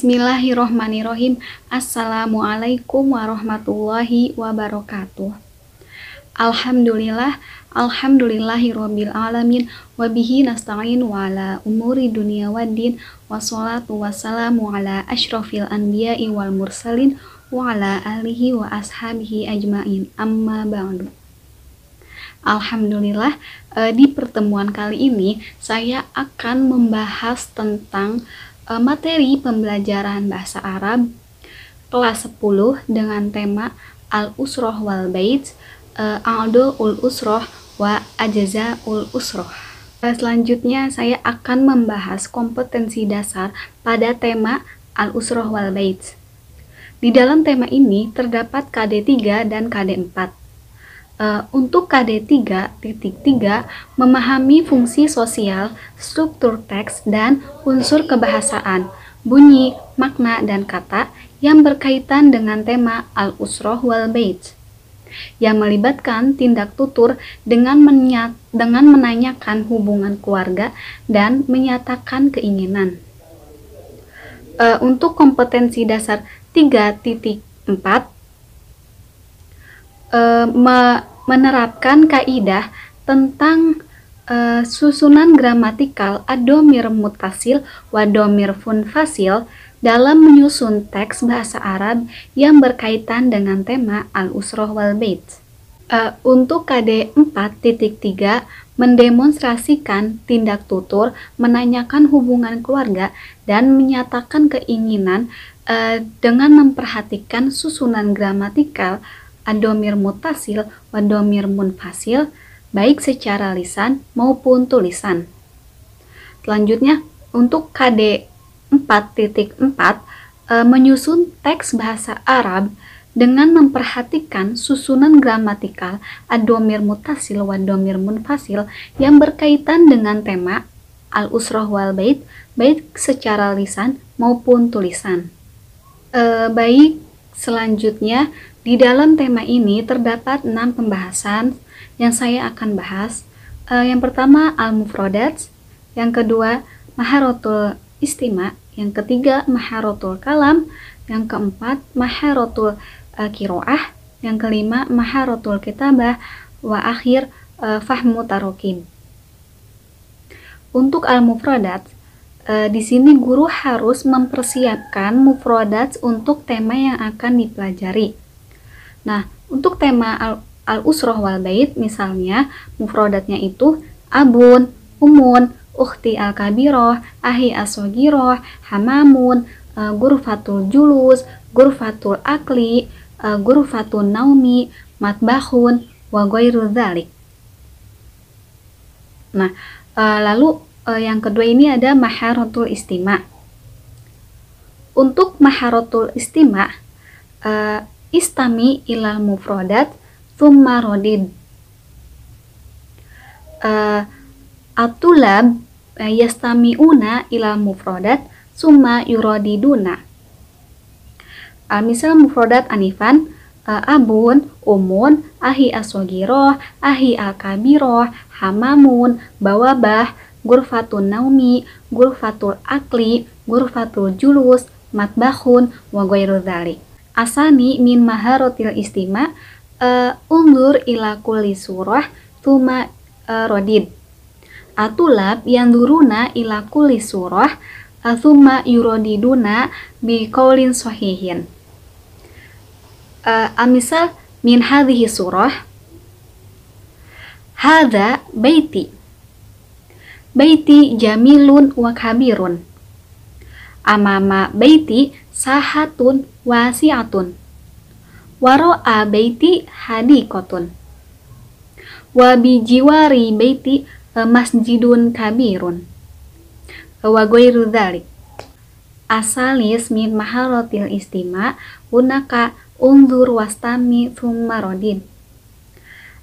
Bismillahirrohmanirrohim. Assalamualaikum warahmatullahi wabarakatuh. Alhamdulillah, alhamdulillahirabbil alamin, wabihi nasta'in wa ala umuri dunya waddin, wassalatu wassalamu ala asyrafil anbiya'i wal mursalin wa ala alihi wa ashabihi ajmain, amma ba'du. Alhamdulillah, di pertemuan kali ini saya akan membahas tentang materi pembelajaran bahasa Arab kelas 10 dengan tema Al-Usroh wal Bait, A'dha'ul Usroh wa Ajza'ul Usroh. Selanjutnya saya akan membahas kompetensi dasar pada tema Al-Usroh wal Bait. Di dalam tema ini terdapat KD3 dan KD4. Untuk KD3.3 memahami fungsi sosial, struktur teks, dan unsur kebahasaan, bunyi, makna, dan kata yang berkaitan dengan tema Al-Usroh wal Bait, yang melibatkan tindak tutur dengan menanyakan hubungan keluarga dan menyatakan keinginan. Untuk kompetensi dasar 3.4 menerapkan kaidah tentang susunan gramatikal ad-dhamir muttasil wa dhamir munfasil dalam menyusun teks bahasa Arab yang berkaitan dengan tema Al-Usroh wal Bait. Untuk KD 4.3 mendemonstrasikan tindak tutur menanyakan hubungan keluarga dan menyatakan keinginan dengan memperhatikan susunan gramatikal ad-dhamir muttasil wa dhamir munfasil baik secara lisan maupun tulisan. Selanjutnya untuk KD 4.4 menyusun teks bahasa Arab dengan memperhatikan susunan gramatikal ad-dhamir muttasil wa dhamir munfasil yang berkaitan dengan tema Al-Usroh wal Bait baik secara lisan maupun tulisan. Baik, selanjutnya di dalam tema ini terdapat 6 pembahasan yang saya akan bahas. Yang pertama al-mufradat, yang kedua maharatul istima, yang ketiga maharatul kalam, yang keempat maharatul qiraah, yang kelima maharatul kitabah, wa akhir fahmu tarokim. Untuk al-mufradat, di sini guru harus mempersiapkan mufradat untuk tema yang akan dipelajari. Nah, untuk tema Al-Usroh wal Bait misalnya mufradatnya itu abun, umun, ukhti al-kabiroh, ahi as-sogiroh, hamamun, gurfatul julus, gurfatul akli, gurfatul naumi, matbahun, wa ghairu dzalik. Nah, lalu yang kedua ini ada maharatul istima. Untuk maharatul istima, istami ilal mufradat thumma rodid. Atulab yastami'una ilal mufradat summa yuradiduna. Misal mufradat anifan, abun, umun, ahi as-sogiroh, ahi al-kabiroh, hamamun, bawabah, gurfatun naumi, gurfatul akli, gurfatul julus, matbahun, wa ghairu dzalik. Asani min maharatil istima, undur ila kulli surah thumma rodid. Atulab yanduruna ila kulli surah thumma yuradiduna bi qaulin sahihin. Amisal min hadhihi surah, hadza baiti, baiti jamilun wa kabirun, amama baiti sahatun wasi'atun, waro'a baiti hadiqatun, wa bijiwari baiti masjidun kabirun, wa ghairu dzalik. Asalis min maharatil istima hunaka unzur wastami thumma rodin.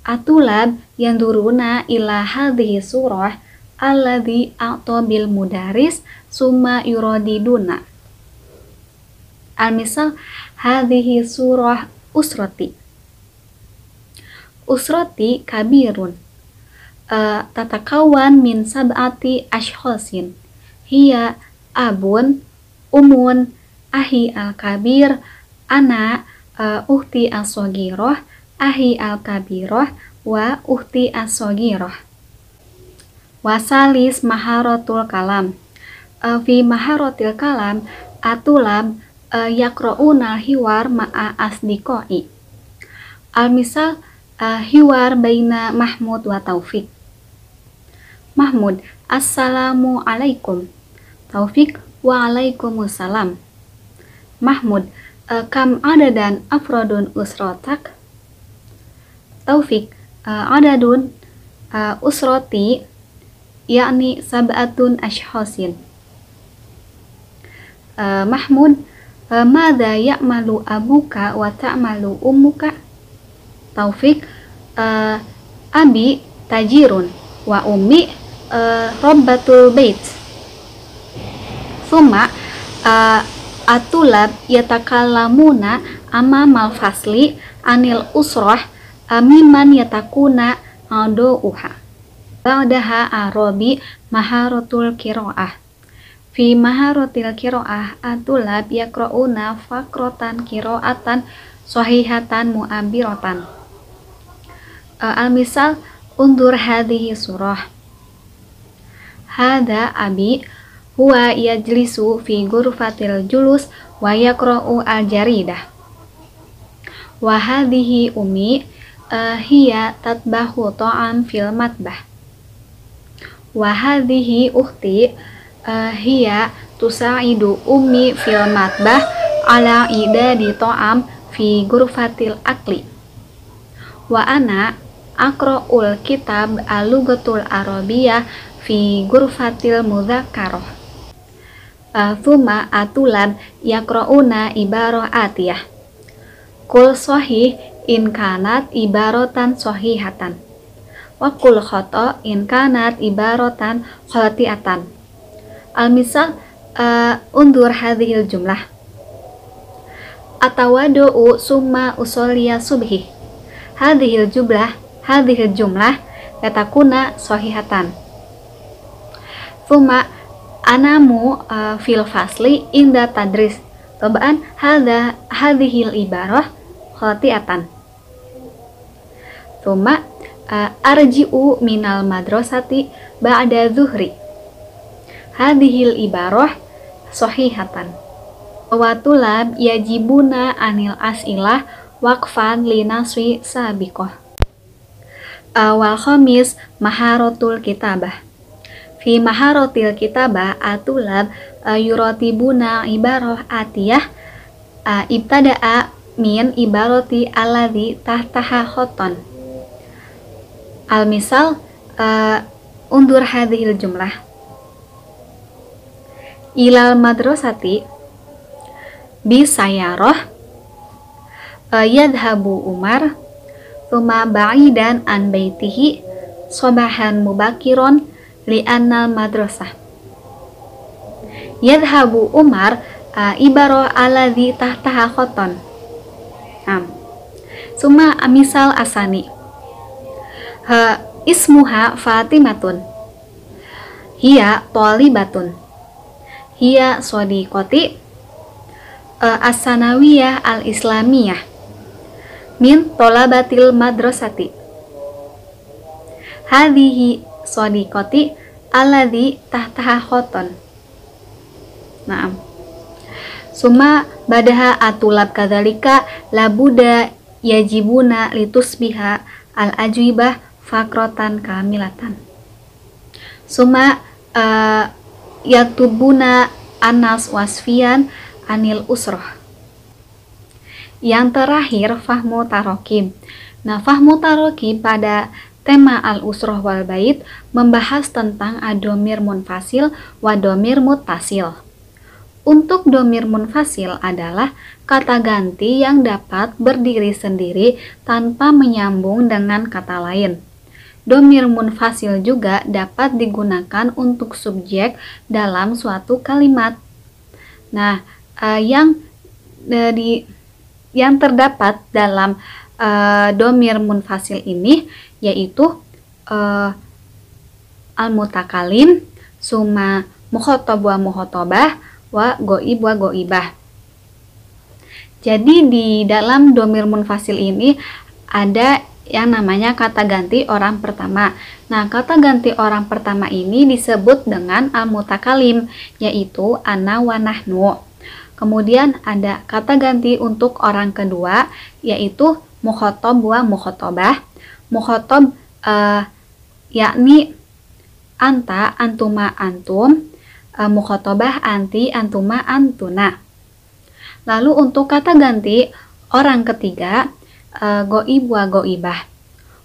Atulab yanduruna ila hadhihi surah alladhi a'ta bil mudaris summa yuradiduna. Al-misal hadhihi surah usrati, usrati kabirun, tatakawan min sab'ati ashkhasin, hiya abun, umun, ahi al-kabir, ana uhti as-sogiroh, ahi al-kabiroh, wa uhti as-sogiroh. Wasalis maharotul kalam. Fi maharotil kalam atulab yakro'unal hiwar ma'a asdiqoi. Al-misal hiwar baina Mahmud wa Taufik. Mahmud, assalamu alaikum. Taufik, waalaikumsalam. Mahmud, kam adadan afrodun usrotak. Taufik, adadun usroti yakni sab'atun ashhosin. Mahmud, mada ya'malu abuka wa ta'malu ummuka. Taufik, abi tajirun wa ummi robbatul bait. Summa atulab yatakallamuna amamal fasli anil usroh miman yatakuna adu'uha. Ba'daha arabi maharotul kiro'ah. Fi maharotil kiro'ah atulab yakro'una fakrotan kiro'atan sohihatan mu'abirotan. Al-misal undur hadhihi surah. Hada abi huwa yajlisu fi ghurfatil julus wa yaqra'u al-jaridah. Wa hadhihi ummi hiya tatbahu ta'am fil matbah. Wa hadhihi ukhti hiya tusa'idu ummi fil matbah ala idadi ta'am fi ghurfatil akli. Wa ana aqra'ul kitab al-lughatul arabiyyah fi ghurfatil mudzakarah. Thumma atulab yaqra'una ibarah atiyah. Kul sahih in kanat ibaratan sahihatan. Wa kul khata in kanat ibaratan khati'atan. Al-misal undur hadhil jumlah. Atawadu'u summa usolliya subhi. Hadhil jumlah yatakuna sahihatan. Thumma anamu fil fasli inda tadris. Tabaan hadhil ibarah khati'atan. Thumma arji'u minal madrasati ba'da zuhri. Hadhil ibarah sahihatan. Wa tulab yajibuna anil as'ilah waqfan linaswi sabiqah. Wal khamis maharotul kitabah. Fi maharotil kitabah atulab yuratibuna ibarah atiyah ibtada'a min ibarati alladhi tahtaha khoton. Al-misal undur hadhil jumlah. Ilal madrasati bisayaroh yadhabu Umar thumma ba'idan an baitihi sobahan mubakiron li'annal madrasah. Yadhabu Umar ibarah alladhi tahtaha khoton. Summa misal asani. Ismuha Fatimatun. Hiya thalibatun. Hiya sodiqoti as-sanawiyah al-islamiyah min thalabatil madrasati. Hadhihi sodiqoti alladhi tahtaha khoton. Naam. Summa badaha atulab kadzalika labuda yajibuna litusbiha al-ajwibah fakrotan kamilatan. Summa yatubuna anas wasfian anil usroh. Yang terakhir fahmu tarokib. Nah, fahmu tarokib pada tema al-usroh wal bait membahas tentang adomir munfasil wa domir muttasil. Untuk domir munfasil adalah kata ganti yang dapat berdiri sendiri tanpa menyambung dengan kata lain. Domir munfasil juga dapat digunakan untuk subjek dalam suatu kalimat. Nah, yang terdapat dalam domir munfasil ini yaitu al-mutakalim, summa mukhotob wa mukhotobah, wa goib wa goibah. Jadi di dalam domir munfasil ini ada yang namanya kata ganti orang pertama. Nah, kata ganti orang pertama ini disebut dengan al-mutakalim, yaitu ana wa nahnu. Kemudian ada kata ganti untuk orang kedua, yaitu mukhotob wa mukhotobah. Mukhotob yakni anta, antuma, antum. Mukhotobah anti, antuma, antuna. Lalu untuk kata ganti orang ketiga, goib wa goibah.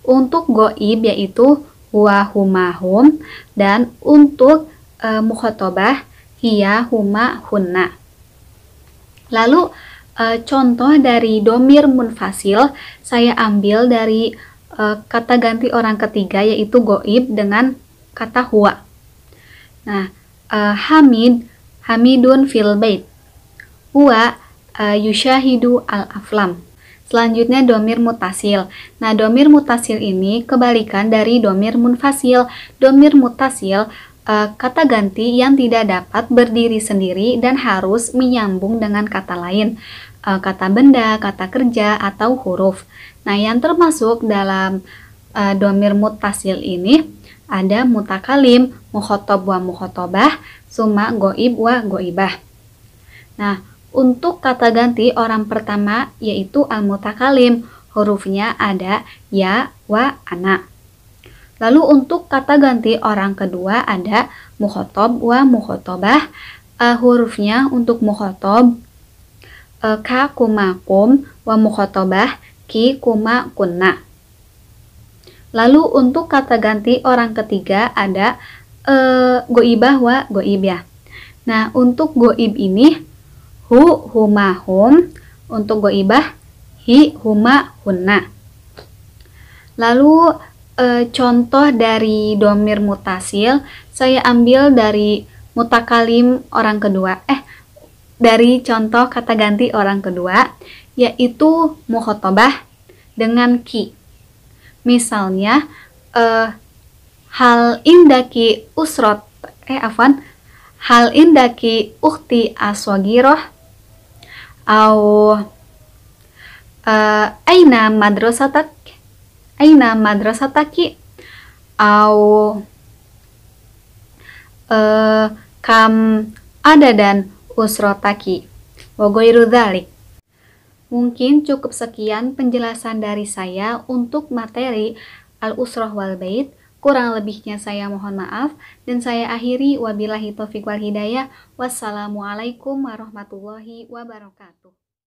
Untuk goib yaitu huwa huma hum, dan untuk mukhotobah hiya huma hunna. Lalu contoh dari domir munfasil saya ambil dari kata ganti orang ketiga yaitu goib dengan kata huwa. Nah, hamidun fil bait. Huwa yushahidu al-aflam. Selanjutnya domir mutasil. Nah, domir mutasil ini kebalikan dari domir munfasil. Domir mutasil kata ganti yang tidak dapat berdiri sendiri dan harus menyambung dengan kata lain. Kata benda, kata kerja, atau huruf. Nah, yang termasuk dalam domir mutasil ini ada mutakalim, mukhotob wa mukhotobah, summa goib wa goibah. Nah, untuk kata ganti orang pertama yaitu al-mutakalim, hurufnya ada ya, wa, ana. Lalu untuk kata ganti orang kedua ada mukhotob wa mukhotobah, hurufnya untuk mukhotob ka, kuma, kum, wa mukhotobah ki, kuma, kunna. Lalu untuk kata ganti orang ketiga ada goibah wa goibah. Nah, untuk goib ini hu, huma, hum. Untuk goibah hi, huma, hunna. Lalu contoh dari domir mutasil saya ambil dari mutakalim orang kedua. Dari contoh kata ganti orang kedua yaitu mukhotobah dengan ki. Misalnya hal indaki usrot hal indaki ukhti aswagiroh, au aina madrasataki, au kam adadan usrotaki, wa ghairu dzalik. Mungkin cukup sekian penjelasan dari saya untuk materi al-usrah wal bait. Kurang lebihnya saya mohon maaf, dan saya akhiri wabillahi taufiq wal hidayah. Wassalamualaikum warahmatullahi wabarakatuh.